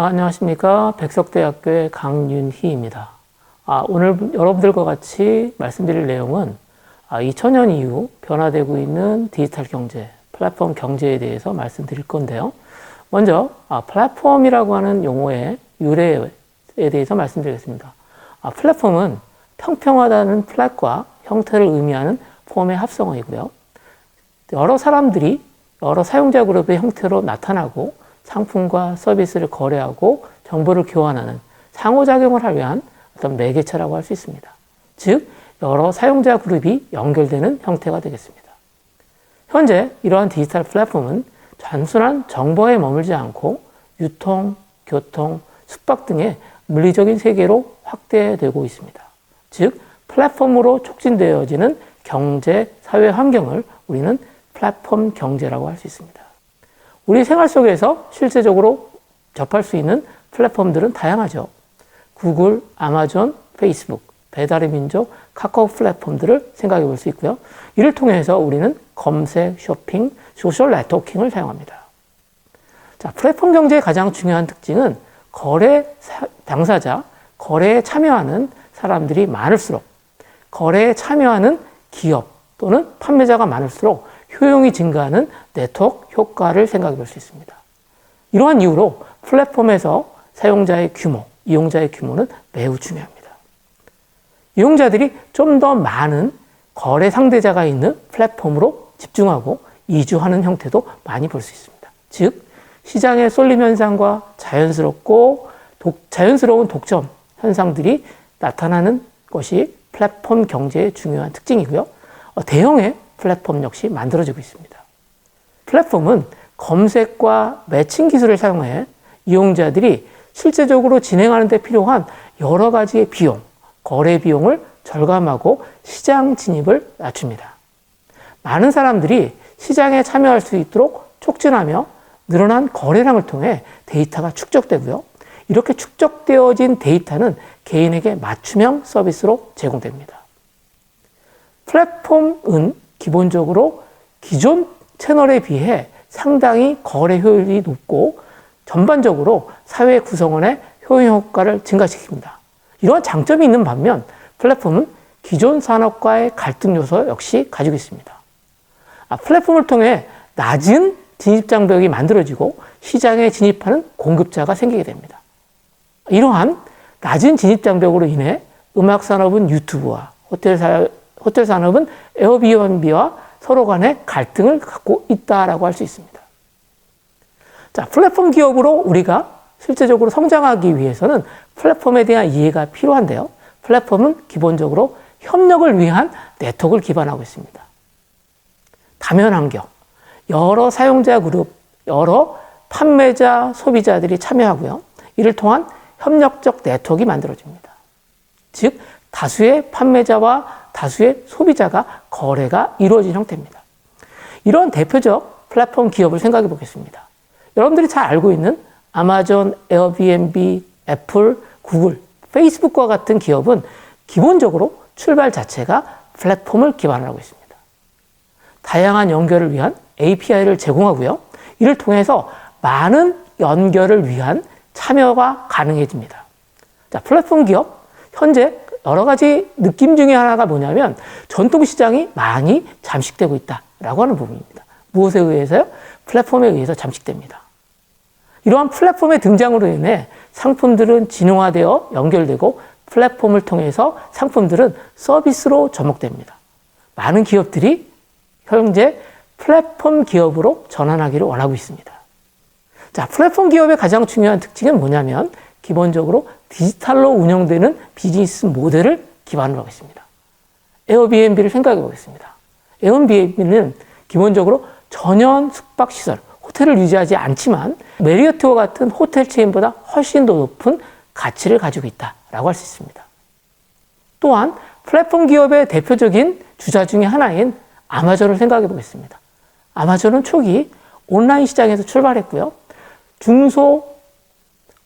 안녕하십니까. 백석대학교의 강윤희입니다. 오늘 여러분들과 같이 말씀드릴 내용은 2000년 이후 변화되고 있는 디지털 경제, 플랫폼 경제에 대해서 말씀드릴 건데요. 먼저 플랫폼이라고 하는 용어의 유래에 대해서 말씀드리겠습니다. 플랫폼은 평평하다는 플랫과 형태를 의미하는 폼의 합성어이고요. 여러 사람들이 여러 사용자 그룹의 형태로 나타나고 상품과 서비스를 거래하고 정보를 교환하는 상호작용을 하기 위한 어떤 매개체라고 할 수 있습니다. 즉, 여러 사용자 그룹이 연결되는 형태가 되겠습니다. 현재 이러한 디지털 플랫폼은 단순한 정보에 머물지 않고 유통, 교통, 숙박 등의 물리적인 세계로 확대되고 있습니다. 즉, 플랫폼으로 촉진되어지는 경제, 사회 환경을 우리는 플랫폼 경제라고 할 수 있습니다. 우리 생활 속에서 실제적으로 접할 수 있는 플랫폼들은 다양하죠. 구글, 아마존, 페이스북, 배달의 민족, 카카오 플랫폼들을 생각해 볼 수 있고요. 이를 통해서 우리는 검색, 쇼핑, 소셜 네트워킹을 사용합니다. 자, 플랫폼 경제의 가장 중요한 특징은 거래 당사자, 거래에 참여하는 사람들이 많을수록 거래에 참여하는 기업 또는 판매자가 많을수록 효용이 증가하는 네트워크 효과를 생각해 볼 수 있습니다. 이러한 이유로 플랫폼에서 사용자의 규모, 이용자의 규모는 매우 중요합니다. 이용자들이 좀 더 많은 거래 상대자가 있는 플랫폼으로 집중하고 이주하는 형태도 많이 볼 수 있습니다. 즉, 시장의 쏠림 현상과 자연스러운 독점 현상들이 나타나는 것이 플랫폼 경제의 중요한 특징이고요. 대형의 플랫폼 역시 만들어지고 있습니다. 플랫폼은 검색과 매칭 기술을 사용해 이용자들이 실제적으로 진행하는 데 필요한 여러 가지의 비용, 거래 비용을 절감하고 시장 진입을 낮춥니다. 많은 사람들이 시장에 참여할 수 있도록 촉진하며 늘어난 거래량을 통해 데이터가 축적되고요. 이렇게 축적되어진 데이터는 개인에게 맞춤형 서비스로 제공됩니다. 플랫폼은 기본적으로 기존 채널에 비해 상당히 거래 효율이 높고 전반적으로 사회 구성원의 효용 효과를 증가시킵니다. 이러한 장점이 있는 반면 플랫폼은 기존 산업과의 갈등 요소 역시 가지고 있습니다. 플랫폼을 통해 낮은 진입 장벽이 만들어지고 시장에 진입하는 공급자가 생기게 됩니다. 이러한 낮은 진입 장벽으로 인해 음악 산업은 유튜브와 호텔 산업은 에어비앤비와 서로 간의 갈등을 갖고 있다라고 할 수 있습니다. 자, 플랫폼 기업으로 우리가 실제적으로 성장하기 위해서는 플랫폼에 대한 이해가 필요한데요. 플랫폼은 기본적으로 협력을 위한 네트워크를 기반하고 있습니다. 다면 환경, 여러 사용자 그룹, 여러 판매자, 소비자들이 참여하고요. 이를 통한 협력적 네트워크가 만들어집니다. 즉, 다수의 판매자와 다수의 소비자가 거래가 이루어진 형태입니다. 이런 대표적 플랫폼 기업을 생각해 보겠습니다. 여러분들이 잘 알고 있는 아마존, 에어비앤비, 애플, 구글, 페이스북과 같은 기업은 기본적으로 출발 자체가 플랫폼을 기반으로 하고 있습니다. 다양한 연결을 위한 API를 제공하고요. 이를 통해서 많은 연결을 위한 참여가 가능해집니다. 자, 플랫폼 기업, 현재 여러 가지 느낌 중에 하나가 뭐냐면 전통시장이 많이 잠식되고 있다라고 하는 부분입니다. 무엇에 의해서요? 플랫폼에 의해서 잠식됩니다. 이러한 플랫폼의 등장으로 인해 상품들은 진흥화되어 연결되고 플랫폼을 통해서 상품들은 서비스로 접목됩니다. 많은 기업들이 현재 플랫폼 기업으로 전환하기를 원하고 있습니다. 자, 플랫폼 기업의 가장 중요한 특징은 뭐냐면 기본적으로 디지털로 운영되는 비즈니스 모델을 기반으로 하고 있습니다. 에어비앤비를 생각해 보겠습니다. 에어비앤비는 기본적으로 전용 숙박시설, 호텔을 유지하지 않지만 메리어트와 같은 호텔 체인보다 훨씬 더 높은 가치를 가지고 있다라고 할 수 있습니다. 또한 플랫폼 기업의 대표적인 주자 중에 하나인 아마존을 생각해 보겠습니다. 아마존은 초기 온라인 시장에서 출발했고요. 중소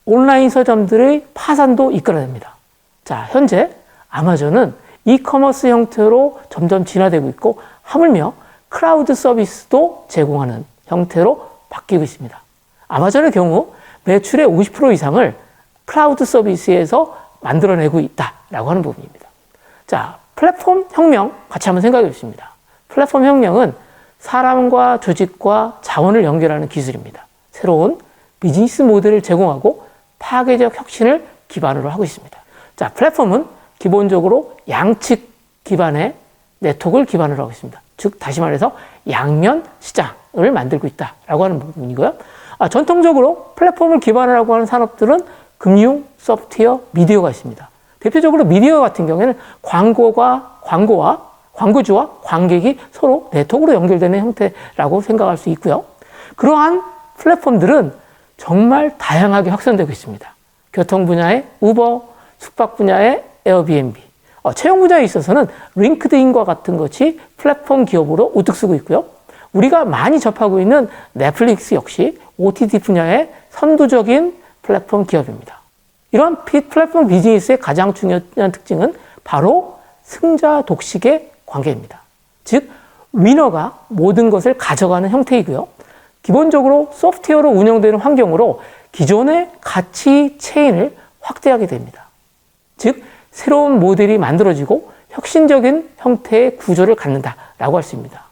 온라인 서점들의 파산도 이끌어냅니다. 자, 현재 아마존은 이커머스 형태로 점점 진화되고 있고 하물며 클라우드 서비스도 제공하는 형태로 바뀌고 있습니다. 아마존의 경우 매출의 50% 이상을 클라우드 서비스에서 만들어내고 있다라고 하는 부분입니다. 자, 플랫폼 혁명 같이 한번 생각해 보겠습니다. 플랫폼 혁명은 사람과 조직과 자원을 연결하는 기술입니다. 새로운 비즈니스 모델을 제공하고 파괴적 혁신을 기반으로 하고 있습니다. 자, 플랫폼은 기본적으로 양측 기반의 네트워크를 기반으로 하고 있습니다. 즉, 다시 말해서 양면 시장을 만들고 있다라고 하는 부분이고요. 전통적으로 플랫폼을 기반으로 하고 하는 산업들은 금융, 소프트웨어, 미디어가 있습니다. 대표적으로 미디어 같은 경우에는 광고주와 관객이 서로 네트워크로 연결되는 형태라고 생각할 수 있고요. 그러한 플랫폼들은 정말 다양하게 확산되고 있습니다. 교통 분야의 우버, 숙박 분야의 에어비앤비, 채용 분야에 있어서는 링크드인과 같은 것이 플랫폼 기업으로 우뚝 서고 있고요. 우리가 많이 접하고 있는 넷플릭스 역시 OTT 분야의 선두적인 플랫폼 기업입니다. 이러한 플랫폼 비즈니스의 가장 중요한 특징은 바로 승자 독식의 관계입니다. 즉, 위너가 모든 것을 가져가는 형태이고요. 기본적으로 소프트웨어로 운영되는 환경으로 기존의 가치 체인을 확대하게 됩니다. 즉, 새로운 모델이 만들어지고 혁신적인 형태의 구조를 갖는다라고 할 수 있습니다.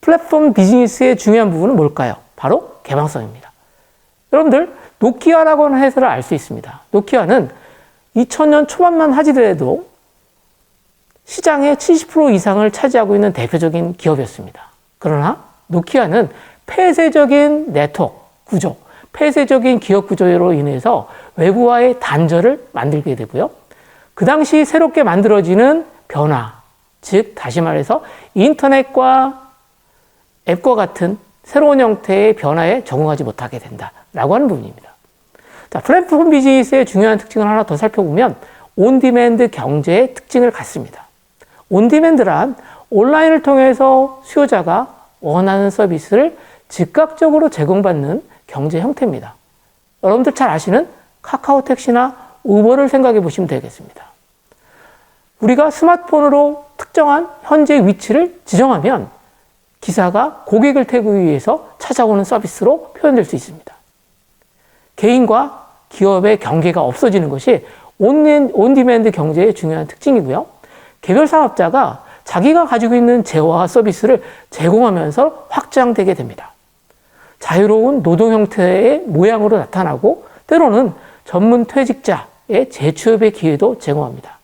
플랫폼 비즈니스의 중요한 부분은 뭘까요? 바로 개방성입니다. 여러분들, 노키아라고 하는 회사를 알 수 있습니다. 노키아는 2000년 초반만 하지더라도 시장의 70% 이상을 차지하고 있는 대표적인 기업이었습니다. 그러나 노키아는 폐쇄적인 네트워크 구조, 폐쇄적인 기업 구조로 인해서 외부와의 단절을 만들게 되고요. 그 당시 새롭게 만들어지는 변화, 즉 다시 말해서 인터넷과 앱과 같은 새로운 형태의 변화에 적응하지 못하게 된다라고 하는 부분입니다. 자, 플랫폼 비즈니스의 중요한 특징을 하나 더 살펴보면 온디맨드 경제의 특징을 갖습니다. 온디맨드란 온라인을 통해서 수요자가 원하는 서비스를 즉각적으로 제공받는 경제 형태입니다. 여러분들 잘 아시는 카카오 택시나 우버를 생각해 보시면 되겠습니다. 우리가 스마트폰으로 특정한 현재 위치를 지정하면 기사가 고객을 태우기 위해서 찾아오는 서비스로 표현될 수 있습니다. 개인과 기업의 경계가 없어지는 것이 온디맨드 경제의 중요한 특징이고요. 개별 사업자가 자기가 가지고 있는 재화와 서비스를 제공하면서 확장되게 됩니다. 자유로운 노동 형태의 모양으로 나타나고 때로는 전문 퇴직자의 재취업의 기회도 제공합니다.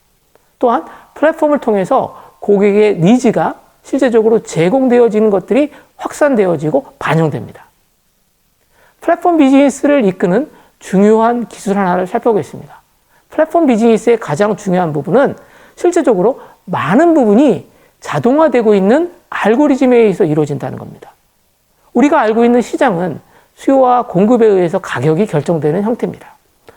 또한 플랫폼을 통해서 고객의 니즈가 실제적으로 제공되어지는 것들이 확산되어지고 반영됩니다. 플랫폼 비즈니스를 이끄는 중요한 기술 하나를 살펴보겠습니다. 플랫폼 비즈니스의 가장 중요한 부분은 실제적으로 많은 부분이 자동화되고 있는 알고리즘에 의해서 이루어진다는 겁니다. 우리가 알고 있는 시장은 수요와 공급에 의해서 가격이 결정되는 형태입니다.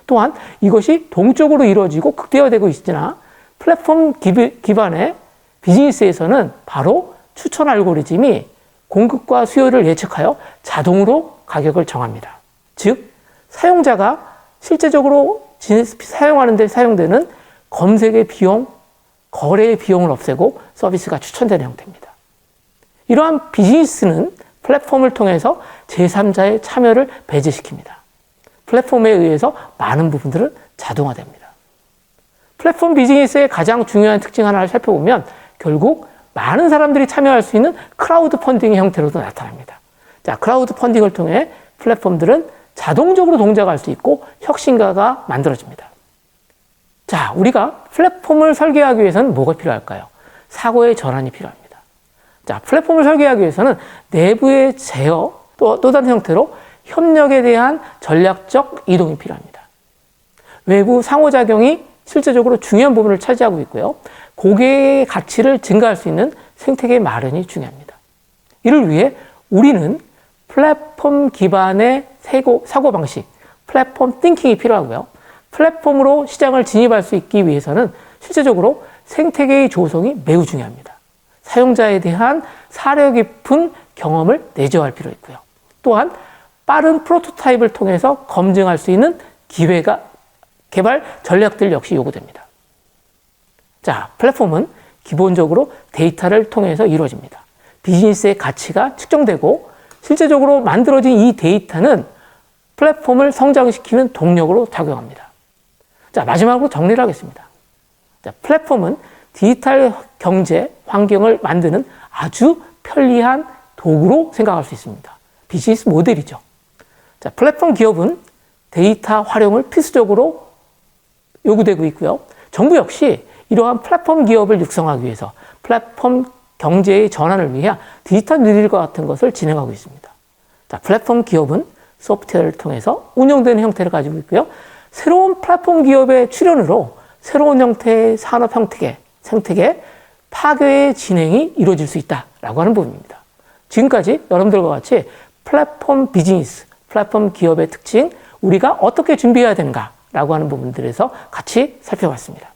또한 이것이 동적으로 이루어지고 극대화되고 있으나 플랫폼 기반의 비즈니스에서는 바로 추천 알고리즘이 공급과 수요를 예측하여 자동으로 가격을 정합니다. 즉, 사용자가 실제적으로 사용하는 데 사용되는 검색의 비용, 거래의 비용을 없애고 서비스가 추천되는 형태입니다. 이러한 비즈니스는 플랫폼을 통해서 제3자의 참여를 배제시킵니다. 플랫폼에 의해서 많은 부분들은 자동화됩니다. 플랫폼 비즈니스의 가장 중요한 특징 하나를 살펴보면 결국 많은 사람들이 참여할 수 있는 크라우드 펀딩의 형태로도 나타납니다. 자, 크라우드 펀딩을 통해 플랫폼들은 자동적으로 동작할 수 있고 혁신가가 만들어집니다. 자, 우리가 플랫폼을 설계하기 위해서는 뭐가 필요할까요? 사고의 전환이 필요합니다. 자, 플랫폼을 설계하기 위해서는 내부의 제어, 또 다른 형태로 협력에 대한 전략적 이동이 필요합니다. 외부 상호작용이 실제적으로 중요한 부분을 차지하고 있고요. 고객의 가치를 증가할 수 있는 생태계 마련이 중요합니다. 이를 위해 우리는 플랫폼 기반의 사고방식, 플랫폼 띵킹이 필요하고요. 플랫폼으로 시장을 진입할 수 있기 위해서는 실제적으로 생태계의 조성이 매우 중요합니다. 사용자에 대한 사려 깊은 경험을 내재화할 필요가 있고요. 또한 빠른 프로토타입을 통해서 검증할 수 있는 개발 전략들 역시 요구됩니다. 자, 플랫폼은 기본적으로 데이터를 통해서 이루어집니다. 비즈니스의 가치가 측정되고 실제적으로 만들어진 이 데이터는 플랫폼을 성장시키는 동력으로 작용합니다. 자, 마지막으로 정리를 하겠습니다. 자, 플랫폼은 디지털 경제 환경을 만드는 아주 편리한 도구로 생각할 수 있습니다. 비즈니스 모델이죠. 자, 플랫폼 기업은 데이터 활용을 필수적으로 요구되고 있고요. 정부 역시 이러한 플랫폼 기업을 육성하기 위해서 플랫폼 경제의 전환을 위해 디지털 뉴딜과 같은 것을 진행하고 있습니다. 자, 플랫폼 기업은 소프트웨어를 통해서 운영되는 형태를 가지고 있고요. 새로운 플랫폼 기업의 출현으로 새로운 형태의 산업 생태계 파괴의 진행이 이루어질 수 있다라고 하는 부분입니다. 지금까지 여러분들과 같이 플랫폼 비즈니스, 플랫폼 기업의 특징, 우리가 어떻게 준비해야 되는가라고 하는 부분들에서 같이 살펴봤습니다.